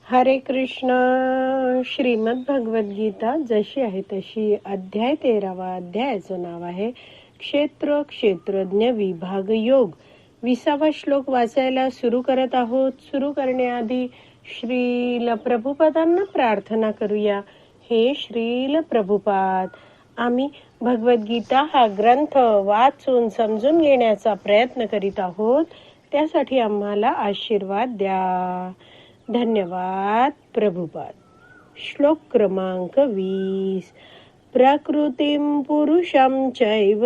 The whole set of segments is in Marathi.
हरे कृष्ण. श्रीमद भगवद्गीता जशी आहे तशी, अध्याय 13वा. अध्यायाचं नाव आहे क्षेत्र क्षेत्रज्ञ विभाग योग. 20वा श्लोक वाचायला सुरू करत आहोत. सुरू करण्याआधी श्रील प्रभुपादांना प्रार्थना करूया. हे श्रील प्रभुपाद, आम्ही भगवद्गीता हा ग्रंथ वाचून समजून घेण्याचा प्रयत्न करीत आहोत. त्यासाठी आम्हाला आशीर्वाद द्या. धन्यवाद प्रभुपाद. श्लोक क्रमांक 20. प्रकृतिं पुरुषं चैव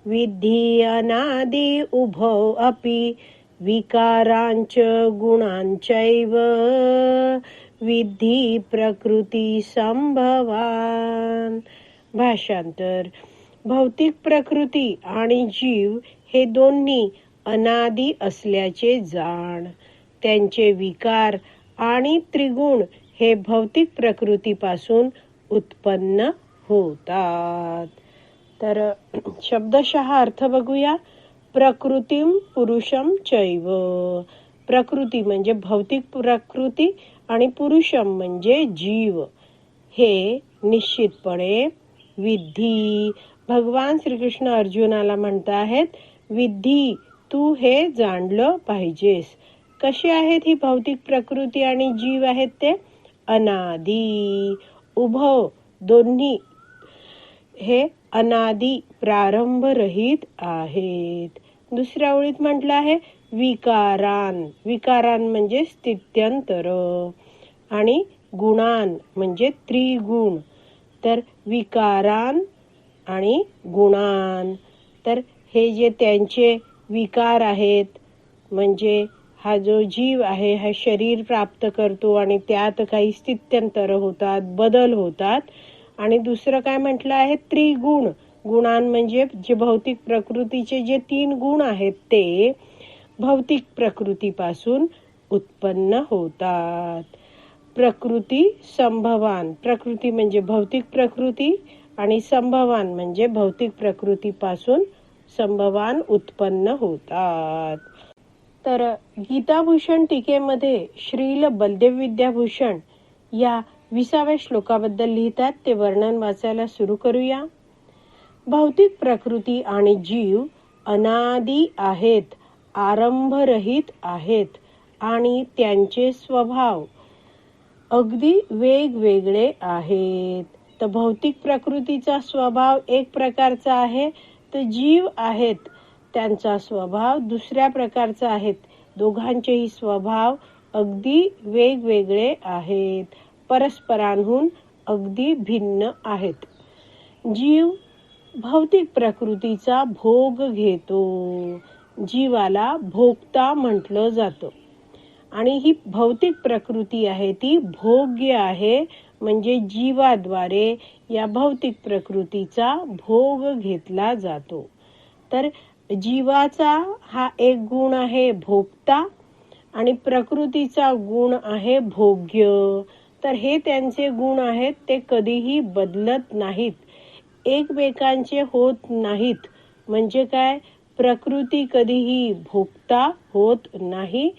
विद्धि अनादि उभौ अपि विकारांच गुणांचैव विद्धि प्रकृती संभवान. भाषांतर. भौतिक प्रकृती आणि जीव हे दोन्ही अनादि असल्याचे जाण. त्यांचे विकार आणि त्रिगुण हे भौतिक प्रकृतीपासून उत्पन्न होतात. तर शब्दशः अर्थ बघूया. प्रकृतिम पुरुषम चैव. प्रकृती म्हणजे भौतिक प्रकृती आणि पुरुषम म्हणजे जीव. हे निश्चितपणे विद्धी. भगवान श्रीकृष्ण अर्जुनाला म्हणत आहेत, विद्धी, तू हे जाणलं पाहिजेस. कशी आहेत ही भौतिक प्रकृती आणि जीव आहेत ते? अनादी. उभव, दोन्ही हे अनादी प्रारंभ रहित आहेत. दुसऱ्या ओळीत म्हटलं आहे विकारान. विकारान म्हणजे स्थित्यंतर. आणि गुणान म्हणजे त्रिगुण. तर विकारान आणि गुणान. तर हे जे त्यांचे विकार आहेत, म्हणजे हा जो जीव आहे हा शरीर प्राप्त करतो आणि त्यात काही स्थित्यंतर होतात, बदल होतात. आणि दुसरं काय म्हटलं आहे? त्रिगुण. गुणान म्हणजे जे भौतिक प्रकृतीचे जे 3 गुण आहेत ते भौतिक प्रकृतीपासून उत्पन्न होतात. प्रकृती संभवान. प्रकृती म्हणजे भौतिक प्रकृती आणि संभवान म्हणजे भौतिक प्रकृतीपासून संभवान उत्पन्न होतात. तर गीताभूषण टीकेमध्ये श्रील बलदेव विद्याभूषण या 20व्या श्लोकाबद्दल लिहितात. ते वर्णन वाचायला सुरू करूया. भौतिक प्रकृती आणि जीव अनादी आहेत, आरंभरहित आहेत आणि त्यांचे स्वभाव अगदी वेगवेगळे आहेत. तर भौतिक प्रकृतीचा स्वभाव एक प्रकारचा आहे, तर जीव आहेत त्यांचा स्वभाव दुसऱ्या प्रकारचा आहेत. दोघांचेही स्वभाव अगदी वेगवेगळे आहेत, परस्परांहून अगदी भिन्न आहेत. जीव भौतिक प्रकृतीचा भोग घेतो. जीवाला भोगता म्हटलं जातं. आणि ही भौतिक प्रकृती आहे ती भोग्य आहे, म्हणजे जीवाद्वारे या भौतिक प्रकृतीचा भोग घेतला जातो. तर जीवाचा हा एक गुण आहे भोगता आणि प्रकृतीचा गुण आहे भोग्य. तर हे त्यांचे गुण आहेत, ते कधीही बदलत नाहीत, एकमेकांचे होत नाहीत. म्हणजे काय? प्रकृती कधीही भोगता होत नाही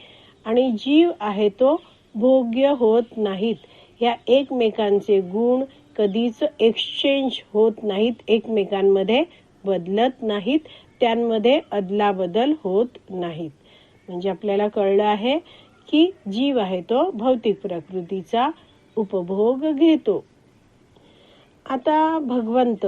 आणि जीव आहे तो भोग्य होत नाहीत. या एकमेकांचे गुण कधीच एक्सचेंज होत नाहीत, एकमेकांमध्ये बदलत नाहीत, त्यांमध्ये अदलाबदल होत नाहीत. म्हणजे आपल्याला कळलं आहे की जीव आहे तो भौतिक प्रकृतीचा उपभोग घेतो. आता भगवंत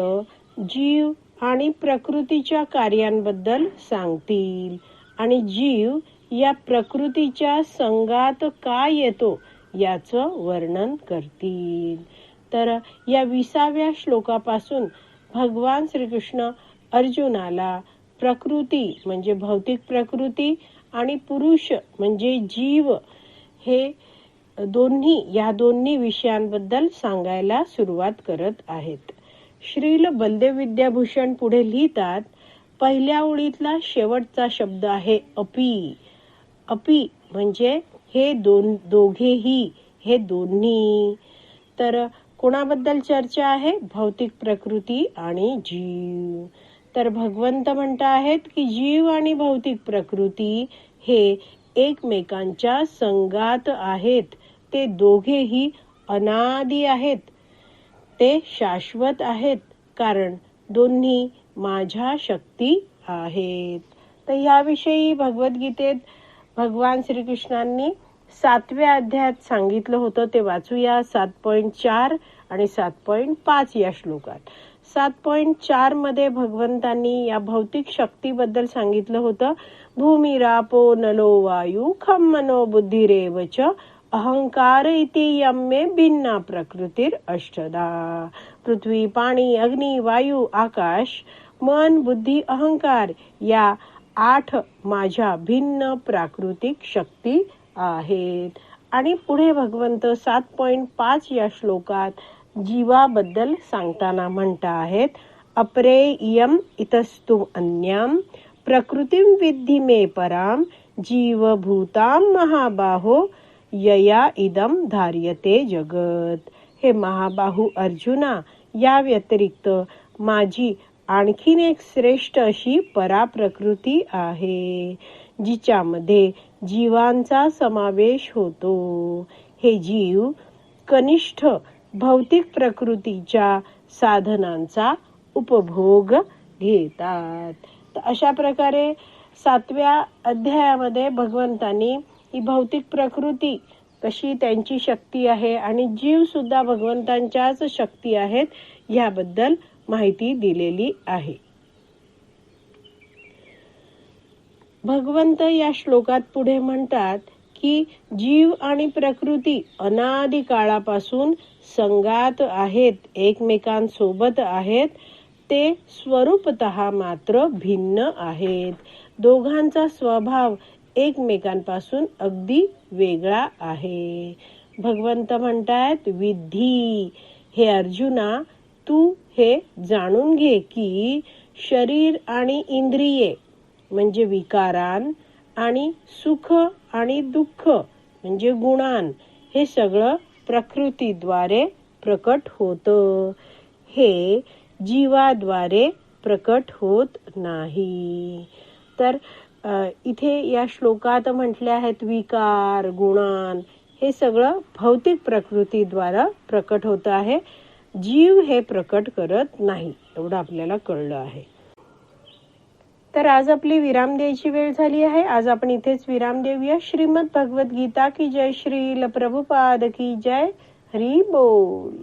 जीव आणि प्रकृतीच्या कार्यांबद्दल सांगतील आणि जीव या प्रकृतीच्या संगात का येतो याचं वर्णन करतील. तर या 20व्या श्लोकापासून भगवान श्रीकृष्ण अर्जुनाला प्रकृती म्हणजे भौतिक प्रकृती आणि पुरुष म्हणजे जीव हे या दोन्ही विषयांबद्दल सांगायला सुरुवात करत आहेत. श्रील बलदेव विद्याभूषण पुढे लिहितात, पहिल्या ओळीतला शेवटचा शब्द आहे अपि. अपि म्हणजे हे दोघेही, हे दोन्ही. तर कोणाबद्दल चर्चा आहे? भौतिक प्रकृती आणि जीव. तर भगवंत म्हणत आहेत की जीव आणि भौतिक प्रकृती हे एकमेकांच्या संगात आहेत. ते दोघेही अनादी आहेत. ते शाश्वत आहेत, कारण दोन्ही माझ्या शक्ती आहेत. तर याविषयी भगवद्गीतेत भगवान श्रीकृष्णांनी 7व्या अध्यायात सांगितलं होतं. ते वाचूया 7.4 आणि 7.5 या श्लोकात. 7.4 मध्ये भगवंतांनी या भौतिक शक्तीबद्दल सांगितलं होतं. भूमिरापो नलो वायू खम मनो बुद्धिरेव च अहंकार इति यम्मे भिन्ना प्रकृतीर अष्टदा. पृथ्वी, पाणी, अग्नी, वायू, आकाश, मन, बुद्धी, अहंकार या 8 माझ्या भिन्न प्राकृतिक शक्ती आहेत. आणि पुढे भगवंत 7.5 या श्लोकात जीवाबद्दल सांगताना म्हणता आहेत. अपरे इयम इतस्तु अन्याम प्रकृतीम विद्धि मे पराम जीवभूताम महाबाहो यया इदम धार्यते जगत. हे महाबाहू अर्जुना, या व्यतिरिक्त माझी आणखीन एक श्रेष्ठ अशी पराप्रकृती आहे, जिच्यामध्ये जीवांचा समावेश होतो. हे जीव कनिष्ठ भौतिक प्रकृतीच्या साधनांचा उपभोग घेतात. तर अशा प्रकारे 7व्या अध्यायामध्ये भगवंतांनी ही भौतिक प्रकृती कशी त्यांची शक्ती आहे आणि जीव सुद्धा भगवंतांच्याच शक्ती आहेत याबद्दल माहिती दिलेली आहे. भगवंत या श्लोकात पुढे म्हणतात की जीव आणि प्रकृती अनादी काळापासून संगात आहेत, एकमेकांसोबत आहेत. ते स्वरूपतः मात्र भिन्न आहेत. दोघांचा स्वभाव एकमेकांपासून अगदी वेगळा आहे. भगवंत म्हणतात, विद्धी, हे अर्जुना, तू हे जाणून घे की शरीर आणि इंद्रिये म्हणजे विकारान आणि सुख आणि दुःख म्हणजे गुणान, हे सगळं प्रकृतीद्वारे प्रकट होतं. हे जीवाद्वारे प्रकट होत नाही. तर इथे या श्लोकात म्हटले आहेत विकार, गुणान हे सगळं भौतिक प्रकृतीद्वारे प्रकट होत आहे. जीव हे प्रकट करत नाही, एवढं आपल्याला कळलं आहे. तर आज आपली विराम द्यायची वेळ झाली आहे. आज आपण इथेच विराम देऊया. श्रीमद भगवद्गीता की जय. श्रील प्रभुपाद की जय. हरी बोल.